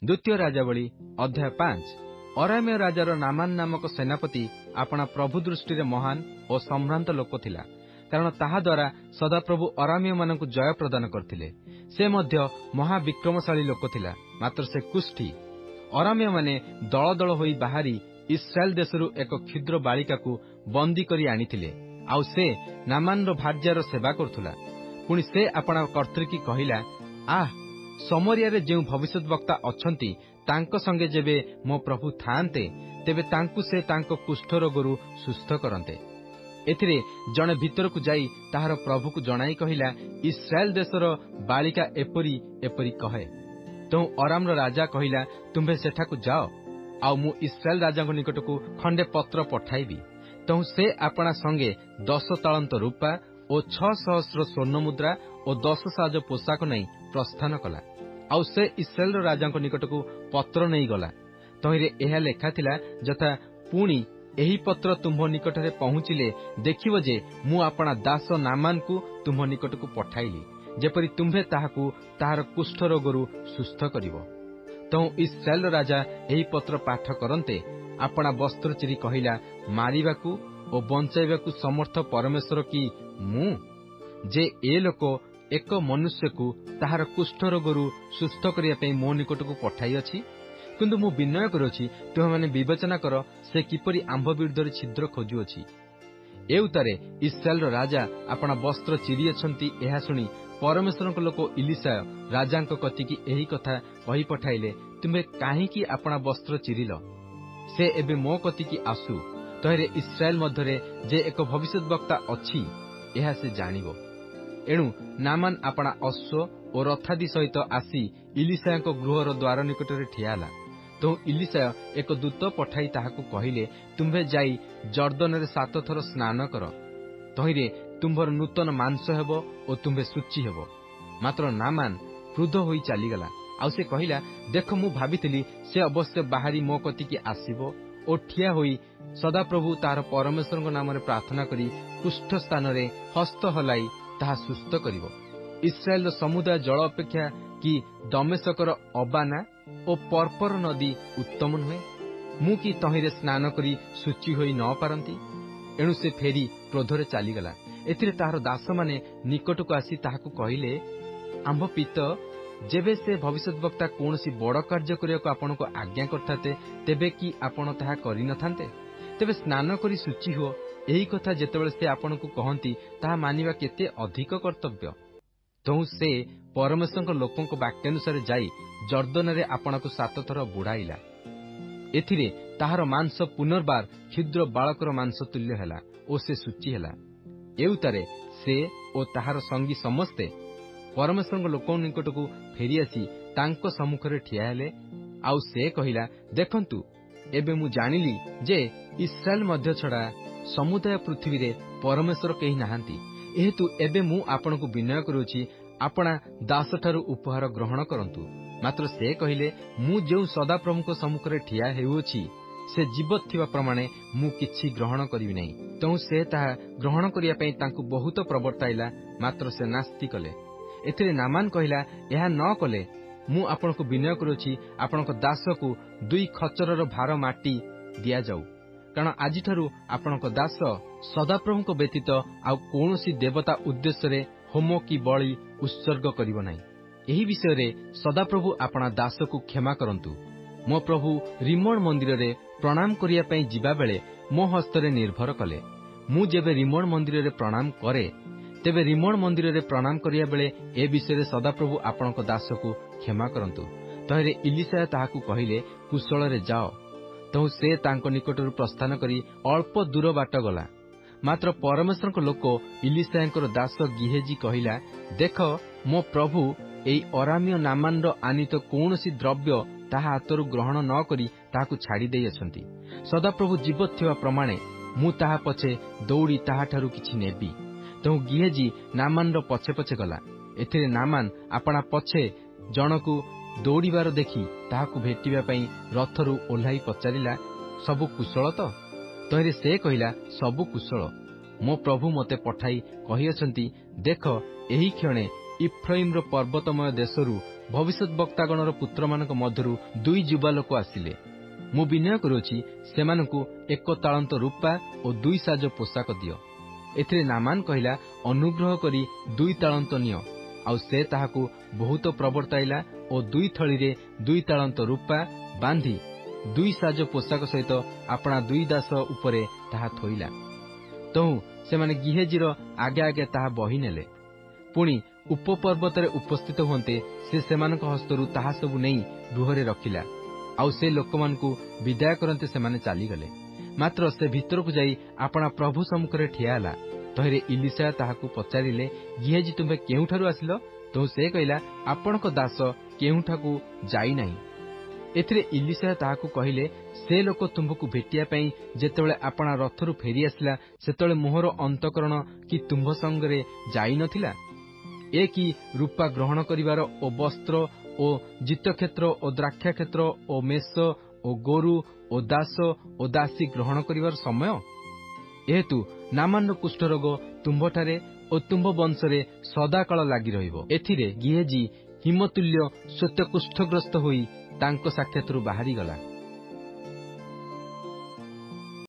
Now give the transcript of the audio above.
ଦ୍ୱିତୀୟ ରାଜାବଳୀ ଅଧ୍ୟାୟ 5। ଅରାମ୍ୟ ରାଜାର ନାମାନ ନାମକ ସେନାପତି ଆପଣା ପ୍ରଭୁ ଦୃଷ୍ଟିରେ ମହାନ ଓ ସମ୍ଭ୍ରାନ୍ତ ଲୋକ ଥିଲା, କାରଣ ତାହାଦ୍ୱାରା ସଦାପ୍ରଭୁ ଅରାମ୍ୟମାନଙ୍କୁ ଜୟ ପ୍ରଦାନ କରିଥିଲେ। ସେ ମଧ୍ୟ ମହାବିକ୍ରମଶାଳୀ ଲୋକ ଥିଲା, ମାତ୍ର ସେ କୁଷ୍ଠୀ। ଅରାମ୍ୟମାନେ ଦଳ ଦଳ ହୋଇ ବାହାରି ଇସ୍ରାଏଲ ଦେଶରୁ ଏକ କ୍ଷୁଦ୍ର ବାଳିକାକୁ ବନ୍ଦୀ କରି ଆଣିଥିଲେ, ଆଉ ସେ ନାମାନର ଭାର୍ଯ୍ୟାର ସେବା କରୁଥିଲା। ପୁଣି ସେ ଆପଣା କର୍ତ୍ତୃକି କହିଲା, ସମରିୟାରେ ଯେଉଁ ଭବିଷ୍ୟତ ବକ୍ତା ଅଛନ୍ତି ତାଙ୍କ ସଙ୍ଗେ ଯେବେ ମୋ ପ୍ରଭୁ ଥାଆନ୍ତେ, ତେବେ ତାଙ୍କୁ ସେ ତାଙ୍କ କୁଷ୍ଠ ରୋଗରୁ ସୁସ୍ଥ କରନ୍ତେ। ଏଥିରେ ଜଣେ ଭିତରକୁ ଯାଇ ତାହାର ପ୍ରଭୁକୁ ଜଣାଇ କହିଲା, ଇସ୍ରାଏଲ ଦେଶର ବାଳିକା ଏପରି ଏପରି କହେ। ତେଣୁ ଅରାମର ରାଜା କହିଲା, ତୁମ୍ଭେ ସେଠାକୁ ଯାଅ, ଆଉ ମୁଁ ଇସ୍ରାଏଲ ରାଜାଙ୍କ ନିକଟକୁ ଖଣ୍ଡେ ପତ୍ର ପଠାଇବି। ତେଣୁ ସେ ଆପଣା ସଙ୍ଗେ 10 ତାଳନ୍ତ ରୂପା ଓ 6,000 ସ୍ୱର୍ଣ୍ଣ ମୁଦ୍ରା ଓ 10 ସାଜ ପୋଷାକ ନେଇ ପ୍ରସ୍ଥାନ କଲା। ଆଉ ସେ ଇସ୍ରାଏଲର ରାଜାଙ୍କ ନିକଟକୁ ପତ୍ର ନେଇଗଲା। ତହିଁରେ ଏହା ଲେଖାଥିଲା ଯଥା, ପୁଣି ଏହି ପତ୍ର ତୁମ୍ଭ ନିକଟରେ ପହଞ୍ଚିଲେ ଦେଖିବ ଯେ ମୁଁ ଆପଣା ଦାସ ନାମାନକୁ ତୁମ୍ଭ ନିକଟକୁ ପଠାଇଲି, ଯେପରି ତୁମ୍ଭେ ତାହାକୁ ତାହାର କୁଷ୍ଠ ରୋଗରୁ ସୁସ୍ଥ କରିବ। ତେଣୁ ଇସ୍ରାଏଲର ରାଜା ଏହି ପତ୍ର ପାଠ କରନ୍ତେ ଆପଣା ବସ୍ତ୍ର ଚିରି କହିଲା, ମାରିବାକୁ ଓ ବଞ୍ଚାଇବାକୁ ସମର୍ଥ ପରମେଶ୍ୱର କି ମୁଁ, ଯେ ଏ ଲୋକ ଏକ ମନୁଷ୍ୟକୁ ତାହାର କୁଷ୍ଠ ରୋଗରୁ ସୁସ୍ଥ କରିବା ପାଇଁ ମୋ ନିକଟକୁ ପଠାଇଅଛି। କିନ୍ତୁ ମୁଁ ବିନୟ କରୁଅଛି, ତୁମେମାନେ ବିବେଚନା କର ସେ କିପରି ଆମ୍ଭ ବିରୁଦ୍ଧରେ ଛିଦ୍ର ଖୋଜୁଅଛି। ଏ ଉତ୍ତାରେ ଇସ୍ରାଏଲର ରାଜା ଆପଣା ବସ୍ତ୍ର ଚିରିଅଛନ୍ତି ଏହା ଶୁଣି ପରମେଶ୍ୱରଙ୍କ ଲୋକ ଇଲିଶା ରାଜାଙ୍କ କତିକି ଏହି କଥା କହି ପଠାଇଲେ, ତୁମେ କାହିଁକି ଆପଣା ବସ୍ତ୍ର ଚିରିଲ? ସେ ଏବେ ମୋ କତିକି ଆସୁ, ତହିଁରେ ଇସ୍ରାଏଲ ମଧ୍ୟରେ ଯେ ଏକ ଭବିଷ୍ୟତ ବକ୍ତା ଅଛି ଏହା ସେ ଜାଣିବ। ଏଣୁ ନାମାନ ଆପଣା ଅଶ୍ୱ ଓ ରଥାଦି ସହିତ ଆସି ଇଲିଶାଙ୍କ ଗୃହର ଦ୍ୱାର ନିକଟରେ ଠିଆ ହେଲା। ତେଣୁ ଇଲିଶା ଏକ ଦୂତ ପଠାଇ ତାହାକୁ କହିଲେ, ତୁମ୍ଭେ ଯାଇ ଜର୍ଦ୍ଦନରେ 7 ଥର ସ୍ନାନ କର, ତହିଁରେ ତୁମ୍ଭର ନୂତନ ମାଂସ ହେବ ଓ ତୁମ୍ଭେ ଶୁଚି ହେବ। ମାତ୍ର ନାମାନ କ୍ରୁଦ୍ଧ ହୋଇ ଚାଲିଗଲା। ଆଉ ସେ କହିଲା, ଦେଖ, ମୁଁ ଭାବିଥିଲି ସେ ଅବଶ୍ୟ ବାହାରି ମୋ କତିକି ଆସିବ ଓ ଠିଆ ହୋଇ ସଦାପ୍ରଭୁ ତାହାର ପରମେଶ୍ୱରଙ୍କ ନାମରେ ପ୍ରାର୍ଥନା କରି କୁଷ୍ଠ ସ୍ଥାନରେ ହସ୍ତ ହଲାଇ ତାହା ସୁସ୍ଥ କରିବ। ଇସ୍ରାଏଲର ସମୁଦାୟ ଜଳ ଅପେକ୍ଷା କି ଦମେଶକର ଅବାନା ଓ ପର୍ପର ନଦୀ ଉତ୍ତମ ନୁହେଁ? ମୁଁ କି ତହିଁରେ ସ୍ନାନ କରି ଶୁଚି ହୋଇ ନ ପାରନ୍ତି? ଏଣୁ ସେ ଫେରି କ୍ରୋଧରେ ଚାଲିଗଲା। ଏଥିରେ ତାହାର ଦାସମାନେ ନିକଟକୁ ଆସି ତାହାକୁ କହିଲେ, ଆମ୍ଭ ପିତ, ଯେବେ ସେ ଭବିଷ୍ୟତ ବକ୍ତା କୌଣସି ବଡ଼ କାର୍ଯ୍ୟ କରିବାକୁ ଆପଣଙ୍କୁ ଆଜ୍ଞା କରିଥାନ୍ତେ, ତେବେ କି ଆପଣ ତାହା କରିନଥାନ୍ତେ? ତେବେ ସ୍ନାନ କରି ଶୁଚି ହୁଅ, ଏହି କଥା ଯେତେବେଳେ ସେ ଆପଣଙ୍କୁ କହନ୍ତି, ତାହା ମାନିବା କେତେ ଅଧିକ କର୍ତ୍ତବ୍ୟ। ତେଣୁ ସେ ପରମେଶ୍ୱରଙ୍କ ଲୋକଙ୍କ ବାକ୍ୟାନୁସାରେ ଯାଇ ଜର୍ଦ୍ଦନରେ ଆପଣଙ୍କୁ 7 ଥର ବୁଡ଼ାଇଲା। ଏଥିରେ ତାହାର ମାଂସ ପୁନର୍ବାର କ୍ଷୁଦ୍ର ବାଳକର ମାଂସ ତୁଲ୍ୟ ହେଲା ଓ ସେ ଶୁଚି ହେଲା। ଏ ଉତ୍ତାରେ ସେ ଓ ତାହାର ସଙ୍ଗୀ ସମସ୍ତେ ପରମେଶ୍ୱରଙ୍କ ଲୋକଙ୍କ ନିକଟକୁ ଫେରିଆସି ତାଙ୍କ ସମ୍ମୁଖରେ ଠିଆ ହେଲେ। ଆଉ ସେ କହିଲା, ଦେଖନ୍ତୁ, ଏବେ ମୁଁ ଜାଣିଲି ଯେ ଇସ୍ରାଏଲ ମଧ୍ୟ ଛଡ଼ା ସମୁଦାୟ ପୃଥିବୀରେ ପରମେଶ୍ୱର କେହି ନାହାନ୍ତି। ଏହେତୁ ଏବେ ମୁଁ ଆପଣଙ୍କୁ ବିନୟ କରୁଅଛି, ଆପଣା ଦାସଠାରୁ ଉପହାର ଗ୍ରହଣ କରନ୍ତୁ। ମାତ୍ର ସେ କହିଲେ, ମୁଁ ଯେଉଁ ସଦାପ୍ରଭୁଙ୍କ ସମ୍ମୁଖରେ ଠିଆ ହେଉଅଛି ସେ ଜୀବତ ଥିବା ପ୍ରମାଣେ ମୁଁ କିଛି ଗ୍ରହଣ କରିବି ନାହିଁ। ତେଣୁ ସେ ତାହା ଗ୍ରହଣ କରିବା ପାଇଁ ତାଙ୍କୁ ବହୁତ ପ୍ରବର୍ତ୍ତାଇଲା, ମାତ୍ର ସେ ନାସ୍ତି କଲେ। ଏଥିରେ ନାମାନ କହିଲା, ଏହା ନ କଲେ ମୁଁ ଆପଣଙ୍କୁ ବିନୟ କରୁଅଛି, ଆପଣଙ୍କ ଦାସକୁ 2 ଖଚରର ଭାର ମାଟି ଦିଆଯାଉ, କାରଣ ଆଜିଠାରୁ ଆପଣଙ୍କ ଦାସ ସଦାପ୍ରଭୁଙ୍କ ବ୍ୟତୀତ ଆଉ କୌଣସି ଦେବତା ଉଦ୍ଦେଶ୍ୟରେ ହୋମ କି ବଳି ଉତ୍ସର୍ଗ କରିବ ନାହିଁ। ଏହି ବିଷୟରେ ସଦାପ୍ରଭୁ ଆପଣା ଦାସକୁ କ୍ଷମା କରନ୍ତୁ। ମୋ ପ୍ରଭୁ ରିମୋଣ ମନ୍ଦିରରେ ପ୍ରଣାମ କରିବା ପାଇଁ ଯିବାବେଳେ ମୋ ହସ୍ତରେ ନିର୍ଭର କଲେ। ମୁଁ ଯେବେ ରିମୋଣ ମନ୍ଦିରରେ ପ୍ରଣାମ କରେ, ତେବେ ରିମୋଣ ମନ୍ଦିରରେ ପ୍ରଣାମ କରିବା ବେଳେ ଏ ବିଷୟରେ ସଦାପ୍ରଭୁ ଆପଣଙ୍କ ଦାସକୁ କ୍ଷମା କରନ୍ତୁ। ତହିଁରେ ଇଲିଶା ତାହାକୁ କହିଲେ, କୁଶଳରେ ଯାଅ। ତେଣୁ ସେ ତାଙ୍କ ନିକଟରୁ ପ୍ରସ୍ଥାନ କରି ଅଳ୍ପ ଦୂର ବାଟ ଗଲା। ମାତ୍ର ପରମେଶ୍ୱରଙ୍କ ଲୋକ ଇଲିଶାଙ୍କର ଦାସ ଗିହେଜି କହିଲା, ଦେଖ, ମୋ ପ୍ରଭୁ ଏଇ ଅରାମ୍ୟ ନାମାନର ଆନିତ କୌଣସି ଦ୍ରବ୍ୟ ତାହା ହାତରୁ ଗ୍ରହଣ ନ କରି ତାହାକୁ ଛାଡ଼ି ଦେଇଅଛନ୍ତି। ସଦାପ୍ରଭୁ ଜୀବତ ଥିବା ପ୍ରମାଣେ ମୁଁ ତାହା ପଛେ ଦୌଡ଼ି ତାହାଠାରୁ କିଛି ନେବି। ତେଣୁ ଗିହେଜି ନାମାନର ପଛେ ପଛେ ଗଲା। ଏଥିରେ ନାମାନ ଆପଣା ପଛେ ଜଣକୁ ଦୌଡ଼ିବାର ଦେଖି ତାହାକୁ ଭେଟିବା ପାଇଁ ରଥରୁ ଓହ୍ଲାଇ ପଚାରିଲା, ସବୁ କୁଶଳ ତ? ତହିଁରେ ସେ କହିଲା, ସବୁ କୁଶଳ। ମୋ ପ୍ରଭୁ ମୋତେ ପଠାଇ କହିଅଛନ୍ତି, ଦେଖ, ଏହି କ୍ଷଣେ ଇଫ୍ରାଇମର ପର୍ବତମୟ ଦେଶରୁ ଭବିଷ୍ୟତ ବକ୍ତାଗଣର ପୁତ୍ରମାନଙ୍କ ମଧ୍ୟରୁ 2 ଯୁବା ଲୋକ ଆସିଲେ। ମୁଁ ବିନୟ କରୁଅଛି, ସେମାନଙ୍କୁ 1 ତାଳନ୍ତ ରୂପା ଓ 2 ସାଜ ପୋଷାକ ଦିଅ। ଏଥିରେ ନାମାନ କହିଲା, ଅନୁଗ୍ରହ କରି 2 ତାଳନ୍ତ ନିଅ। ଆଉ ସେ ତାହାକୁ ବହୁତ ପ୍ରବର୍ତ୍ତାଇଲା ଓ 2 ଥଳିରେ 2 ତାଳନ୍ତ ରୂପା ବାନ୍ଧି 2 ସାଜ ପୋଷାକ ସହିତ ଆପଣା 2 ଦାସ ଉପରେ ତାହା ଥୋଇଲା। ତହୁଁ ସେମାନେ ଗିହେଜିର ଆଗେ ଆଗେ ତାହା ବହି ନେଲେ। ପୁଣି ଉପପର୍ବତରେ ଉପସ୍ଥିତ ହୁଅନ୍ତେ ସେ ସେମାନଙ୍କ ହସ୍ତରୁ ତାହା ସବୁ ନେଇ ଗୃହରେ ରଖିଲା। ଆଉ ସେ ଲୋକମାନଙ୍କୁ ବିଦାୟ କରନ୍ତେ ସେମାନେ ଚାଲିଗଲେ। ମାତ୍ର ସେ ଭିତରକୁ ଯାଇ ଆପଣା ପ୍ରଭୁ ସମ୍ମୁଖରେ ଠିଆ ହେଲା। ତହିଁରେ ଇଲିଶା ତାହାକୁ ପଚାରିଲେ, ଗିହେଜି ତୁମ୍ଭେ କେଉଁଠାରୁ ଆସିଲ? ତହୁଁ ସେ କହିଲା, ଆପଣଙ୍କ ଦାସ କେଉଁଠାକୁ ଯାଇନାହିଁ। ଏଥିରେ ଇଲିଶା ତାହାକୁ କହିଲେ, ସେ ଲୋକ ତୁମ୍ଭକୁ ଭେଟିବା ପାଇଁ ଯେତେବେଳେ ଆପଣା ରଥରୁ ଫେରିଆସିଲା, ସେତେବେଳେ ମୋହର ଅନ୍ତଃକରଣ କି ତୁମ୍ଭ ସଙ୍ଗରେ ଯାଇ ନ ଥିଲା? ଏ କି ରୂପା ଗ୍ରହଣ କରିବାର ଓ ବସ୍ତ୍ର ଓ ଜିତକ୍ଷେତ୍ର ଓ ଦ୍ରାକ୍ଷାକ୍ଷେତ୍ର ଓ ମେଷ ଓ ଗୋରୁ ଓ ଦାସ ଓ ଦାସୀ ଗ୍ରହଣ କରିବାର ସମୟ? ଏହେତୁ ନାମାନର କୁଷ୍ଠରୋଗ ତୁମ୍ଭଠାରେ ଓ ତୁମ୍ଭ ବଂଶରେ ସଦାକାଳ ଲାଗି ରହିବ। ଏଥିରେ ଗିହେଜି ହିମତୁଲ୍ୟ ଶ୍ୱେତ କୁଷ୍ଠଗ୍ରସ୍ତ ହୋଇ ତାଙ୍କ ସାକ୍ଷାତରୁ ବାହାରିଗଲା।